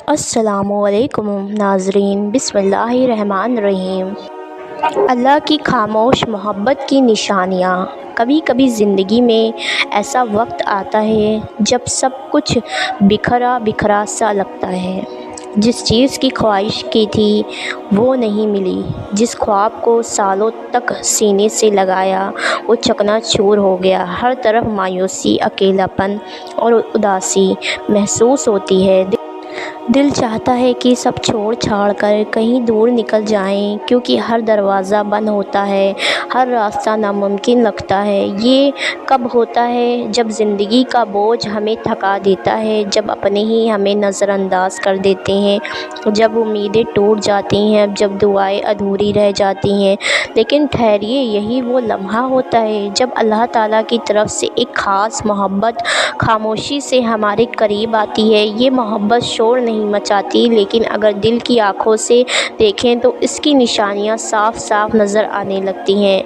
السلام علیکم ناظرین، بسم اللہ الرحمن الرحیم۔ اللہ کی خاموش محبت کی نشانیاں۔ کبھی کبھی زندگی میں ایسا وقت آتا ہے جب سب کچھ بکھرا بکھرا سا لگتا ہے۔ جس چیز کی خواہش کی تھی وہ نہیں ملی، جس خواب کو سالوں تک سینے سے لگایا وہ چکنا چور ہو گیا۔ ہر طرف مایوسی، اکیلا پن اور اداسی محسوس ہوتی ہے۔ دل چاہتا ہے کہ سب چھوڑ چھاڑ کر کہیں دور نکل جائیں، کیونکہ ہر دروازہ بند ہوتا ہے، ہر راستہ ناممکن لگتا ہے۔ یہ کب ہوتا ہے؟ جب زندگی کا بوجھ ہمیں تھکا دیتا ہے، جب اپنے ہی ہمیں نظر انداز کر دیتے ہیں، جب امیدیں ٹوٹ جاتی ہیں، جب دعائیں ادھوری رہ جاتی ہیں۔ لیکن ٹھہریے، یہی وہ لمحہ ہوتا ہے جب اللہ تعالیٰ کی طرف سے ایک خاص محبت خاموشی سے ہمارے قریب آتی ہے۔ یہ محبت شور نہیں مچاتی، لیکن اگر دل کی آنکھوں سے دیکھیں تو اس کی نشانیاں صاف صاف نظر آنے لگتی ہیں۔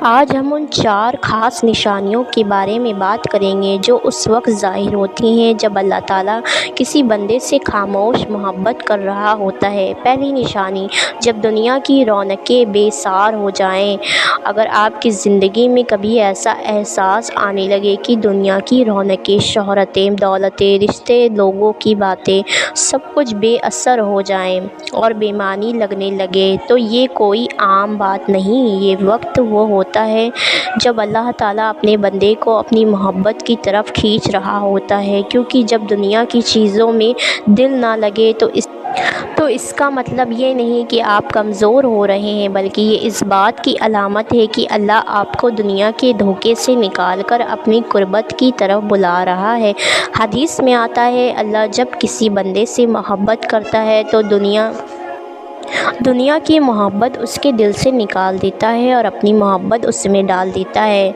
آج ہم ان 4 خاص نشانیوں کے بارے میں بات کریں گے جو اس وقت ظاہر ہوتی ہیں جب اللہ تعالیٰ کسی بندے سے خاموش محبت کر رہا ہوتا ہے۔ پہلی نشانی، جب دنیا کی رونقیں بے سار ہو جائیں۔ اگر آپ کی زندگی میں کبھی ایسا احساس آنے لگے کہ دنیا کی رونقیں، شہرتیں، دولتیں، رشتے، لوگوں کی باتیں، سب کچھ بے اثر ہو جائیں اور بے معنی لگنے لگے، تو یہ کوئی عام بات نہیں۔ یہ وقت وہ ہوتا ہے جب اللہ تعالیٰ اپنے بندے کو اپنی محبت کی طرف کھینچ رہا ہوتا ہے، کیونکہ جب دنیا کی چیزوں میں دل نہ لگے تو اس کا مطلب یہ نہیں کہ آپ کمزور ہو رہے ہیں، بلکہ یہ اس بات کی علامت ہے کہ اللہ آپ کو دنیا کے دھوکے سے نکال کر اپنی قربت کی طرف بلا رہا ہے۔ حدیث میں آتا ہے، اللہ جب کسی بندے سے محبت کرتا ہے تو دنیا کی محبت اس کے دل سے نکال دیتا ہے اور اپنی محبت اس میں ڈال دیتا ہے۔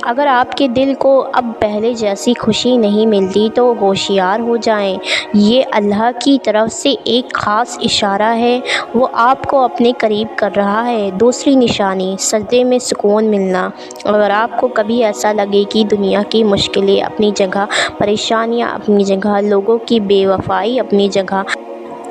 اگر آپ کے دل کو اب پہلے جیسی خوشی نہیں ملتی تو ہوشیار ہو جائیں، یہ اللہ کی طرف سے ایک خاص اشارہ ہے، وہ آپ کو اپنے قریب کر رہا ہے۔ دوسری نشانی، سجدے میں سکون ملنا۔ اگر آپ کو کبھی ایسا لگے کہ دنیا کی مشکلیں اپنی جگہ، پریشانیاں اپنی جگہ، لوگوں کی بے وفائی اپنی جگہ،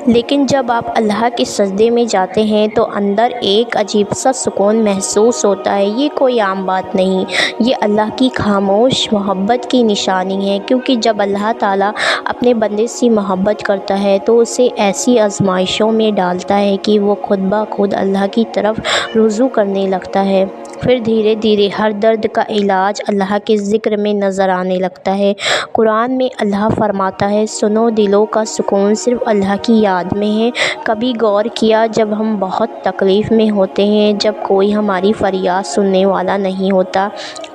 لیکن جب آپ اللہ کے سجدے میں جاتے ہیں تو اندر ایک عجیب سا سکون محسوس ہوتا ہے، یہ کوئی عام بات نہیں، یہ اللہ کی خاموش محبت کی نشانی ہے، کیونکہ جب اللہ تعالیٰ اپنے بندے سے محبت کرتا ہے تو اسے ایسی آزمائشوں میں ڈالتا ہے کہ وہ خود بخود اللہ کی طرف رجوع کرنے لگتا ہے۔ پھر دھیرے دھیرے ہر درد کا علاج اللہ کے ذکر میں نظر آنے لگتا ہے۔ قرآن میں اللہ فرماتا ہے، سنو دلوں کا سکون صرف اللہ کی یاد میں ہے۔ کبھی غور کیا، جب ہم بہت تکلیف میں ہوتے ہیں، جب کوئی ہماری فریاد سننے والا نہیں ہوتا،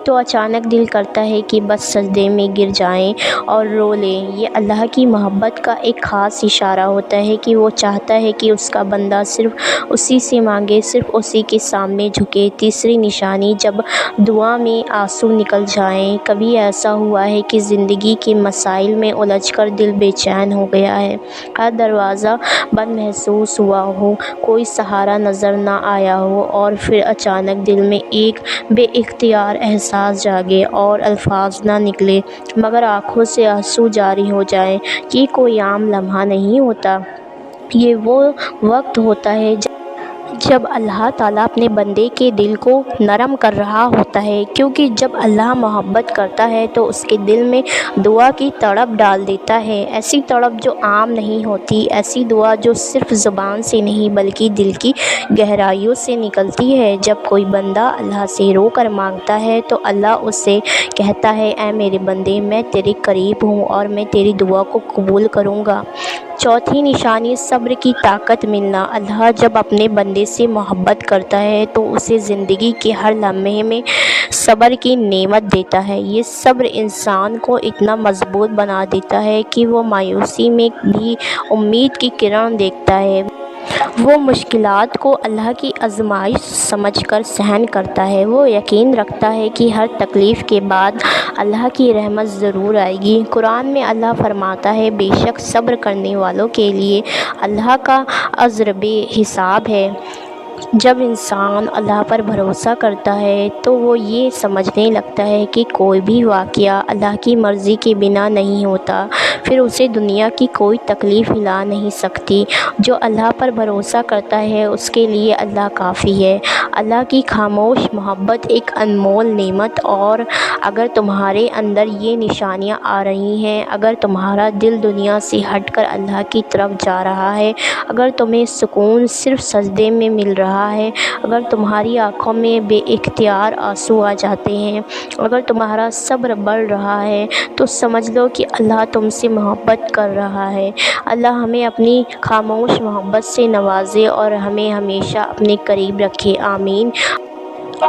تو اچانک دل کرتا ہے کہ بس سجدے میں گر جائیں اور رو لیں۔ یہ اللہ کی محبت کا ایک خاص اشارہ ہوتا ہے کہ وہ چاہتا ہے کہ اس کا بندہ صرف اسی سے مانگے، صرف اسی کے سامنے جھکے۔ تیسری نشانی، جب دعا میں آنسو نکل جائیں۔ کبھی ایسا ہوا ہے کہ زندگی کے مسائل میں الجھ کر دل بے چین ہو گیا ہے، ہر دروازہ بند محسوس ہوا ہو، کوئی سہارا نظر نہ آیا ہو، اور پھر اچانک دل میں ایک بے اختیار احساس جاگے اور الفاظ نہ نکلے مگر آنکھوں سے آنسو جاری ہو جائیں۔ یہ کوئی عام لمحہ نہیں ہوتا، یہ وہ وقت ہوتا ہے جب اللہ تعالیٰ اپنے بندے کے دل کو نرم کر رہا ہوتا ہے، کیونکہ جب اللہ محبت کرتا ہے تو اس کے دل میں دعا کی تڑپ ڈال دیتا ہے، ایسی تڑپ جو عام نہیں ہوتی، ایسی دعا جو صرف زبان سے نہیں بلکہ دل کی گہرائیوں سے نکلتی ہے۔ جب کوئی بندہ اللہ سے رو کر مانگتا ہے تو اللہ اس سے کہتا ہے، اے میرے بندے، میں تیرے قریب ہوں اور میں تیری دعا کو قبول کروں گا۔ چوتھی نشانی، صبر کی طاقت ملنا۔ اللہ جب اپنے بندے سے محبت کرتا ہے تو اسے زندگی کے ہر لمحے میں صبر کی نعمت دیتا ہے۔ یہ صبر انسان کو اتنا مضبوط بنا دیتا ہے کہ وہ مایوسی میں بھی امید کی کرن دیکھتا ہے۔ وہ مشکلات کو اللہ کی آزمائش سمجھ کر سہن کرتا ہے، وہ یقین رکھتا ہے کہ ہر تکلیف کے بعد اللہ کی رحمت ضرور آئے گی۔ قرآن میں اللہ فرماتا ہے، بے شک صبر کرنے والوں کے لیے اللہ کا اجر بے حساب ہے۔ جب انسان اللہ پر بھروسہ کرتا ہے تو وہ یہ سمجھنے لگتا ہے کہ کوئی بھی واقعہ اللہ کی مرضی کے بنا نہیں ہوتا، پھر اسے دنیا کی کوئی تکلیف ہلا نہیں سکتی۔ جو اللہ پر بھروسہ کرتا ہے اس کے لیے اللہ کافی ہے۔ اللہ کی خاموش محبت ایک انمول نعمت۔ اور اگر تمہارے اندر یہ نشانیاں آ رہی ہیں، اگر تمہارا دل دنیا سے ہٹ کر اللہ کی طرف جا رہا ہے، اگر تمہیں سکون صرف سجدے میں مل رہا ہے، اگر تمہاری آنکھوں میں بے اختیار آنسو آ جاتے ہیں، اگر تمہارا صبر بڑھ رہا ہے، تو سمجھ لو کہ اللہ تم سے محبت کر رہا ہے۔ اللہ ہمیں اپنی خاموش محبت سے نوازے اور ہمیں ہمیشہ اپنے قریب رکھے، آمین۔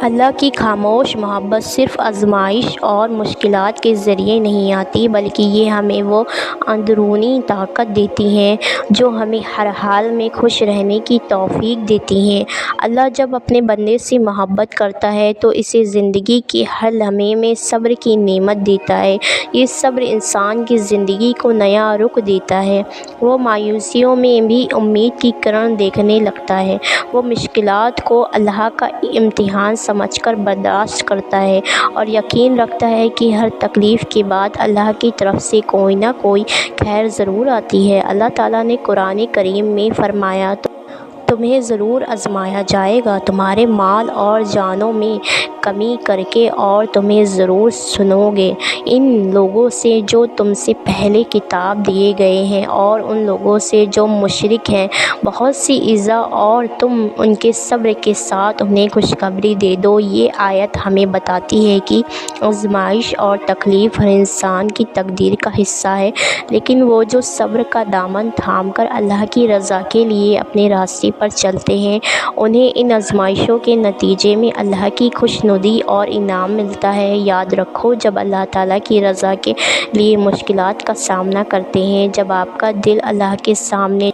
اللہ کی خاموش محبت صرف آزمائش اور مشکلات کے ذریعے نہیں آتی، بلکہ یہ ہمیں وہ اندرونی طاقت دیتی ہیں جو ہمیں ہر حال میں خوش رہنے کی توفیق دیتی ہیں۔ اللہ جب اپنے بندے سے محبت کرتا ہے تو اسے زندگی کے ہر لمحے میں صبر کی نعمت دیتا ہے۔ یہ صبر انسان کی زندگی کو نیا رخ دیتا ہے۔ وہ مایوسیوں میں بھی امید کی کرن دیکھنے لگتا ہے۔ وہ مشکلات کو اللہ کا امتحان سمجھ کر برداشت کرتا ہے اور یقین رکھتا ہے کہ ہر تکلیف کے بعد اللہ کی طرف سے کوئی نہ کوئی خیر ضرور آتی ہے۔ اللہ تعالیٰ نے قرآن کریم میں فرمایا، تمہیں ضرور آزمایا جائے گا، تمہارے مال اور جانوں میں کمی کر کے، اور تمہیں ضرور سنو گے ان لوگوں سے جو تم سے پہلے کتاب دیے گئے ہیں اور ان لوگوں سے جو مشرک ہیں، بہت سی ایذا، اور تم ان کے صبر کے ساتھ انہیں خوشخبری دے دو۔ یہ آیت ہمیں بتاتی ہے کہ آزمائش اور تکلیف ہر انسان کی تقدیر کا حصہ ہے، لیکن وہ جو صبر کا دامن تھام کر اللہ کی رضا کے لیے اپنے راستے پر چلتے ہیں، انہیں ان آزمائشوں کے نتیجے میں اللہ کی خوشنودی اور انعام ملتا ہے۔ یاد رکھو، جب اللہ تعالیٰ کی رضا کے لیے مشکلات کا سامنا کرتے ہیں، جب آپ کا دل اللہ کے سامنے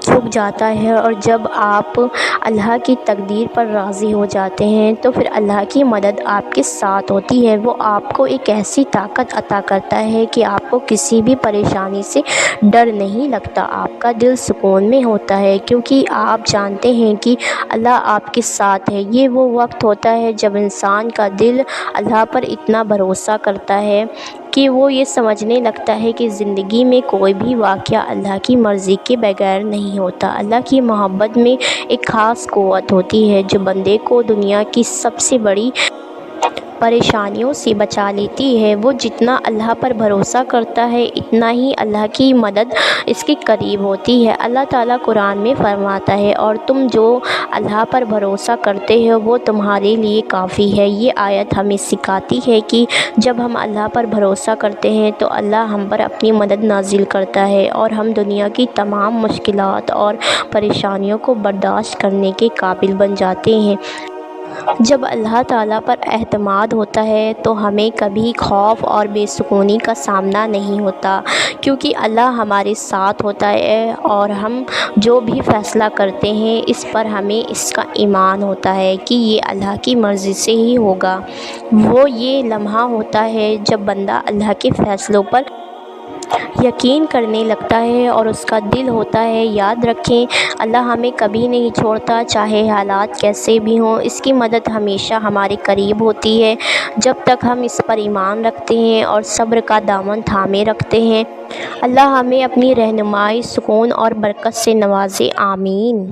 جھک جاتا ہے اور جب آپ اللہ کی تقدیر پر راضی ہو جاتے ہیں، تو پھر اللہ کی مدد آپ کے ساتھ ہوتی ہے۔ وہ آپ کو ایک ایسی طاقت عطا کرتا ہے کہ آپ کو کسی بھی پریشانی سے ڈر نہیں لگتا، آپ کا دل سکون میں ہوتا ہے، کیونکہ آپ جانتے ہیں کہ اللہ آپ کے ساتھ ہے۔ یہ وہ وقت ہوتا ہے جب انسان کا دل اللہ پر اتنا بھروسہ کرتا ہے کہ وہ یہ سمجھنے لگتا ہے کہ زندگی میں کوئی بھی واقعہ اللہ کی مرضی کے بغیر نہیں ہوتا۔ اللہ کی محبت میں ایک خاص قوت ہوتی ہے جو بندے کو دنیا کی سب سے بڑی پریشانیوں سے بچا لیتی ہے۔ وہ جتنا اللہ پر بھروسہ کرتا ہے، اتنا ہی اللہ کی مدد اس کے قریب ہوتی ہے۔ اللہ تعالیٰ قرآن میں فرماتا ہے، اور تم جو اللہ پر بھروسہ کرتے ہو وہ تمہارے لیے کافی ہے۔ یہ آیت ہمیں سکھاتی ہے کہ جب ہم اللہ پر بھروسہ کرتے ہیں تو اللہ ہم پر اپنی مدد نازل کرتا ہے اور ہم دنیا کی تمام مشکلات اور پریشانیوں کو برداشت کرنے کے قابل بن جاتے ہیں۔ جب اللہ تعالیٰ پر اعتماد ہوتا ہے تو ہمیں کبھی خوف اور بے سکونی کا سامنا نہیں ہوتا، کیونکہ اللہ ہمارے ساتھ ہوتا ہے اور ہم جو بھی فیصلہ کرتے ہیں اس پر ہمیں اس کا ایمان ہوتا ہے کہ یہ اللہ کی مرضی سے ہی ہوگا۔ وہ یہ لمحہ ہوتا ہے جب بندہ اللہ کے فیصلوں پر یقین کرنے لگتا ہے اور اس کا دل ہوتا ہے۔ یاد رکھیں، اللہ ہمیں کبھی نہیں چھوڑتا، چاہے حالات کیسے بھی ہوں۔ اس کی مدد ہمیشہ ہمارے قریب ہوتی ہے جب تک ہم اس پر ایمان رکھتے ہیں اور صبر کا دامن تھامے رکھتے ہیں۔ اللہ ہمیں اپنی رہنمائی، سکون اور برکت سے نوازے، آمین۔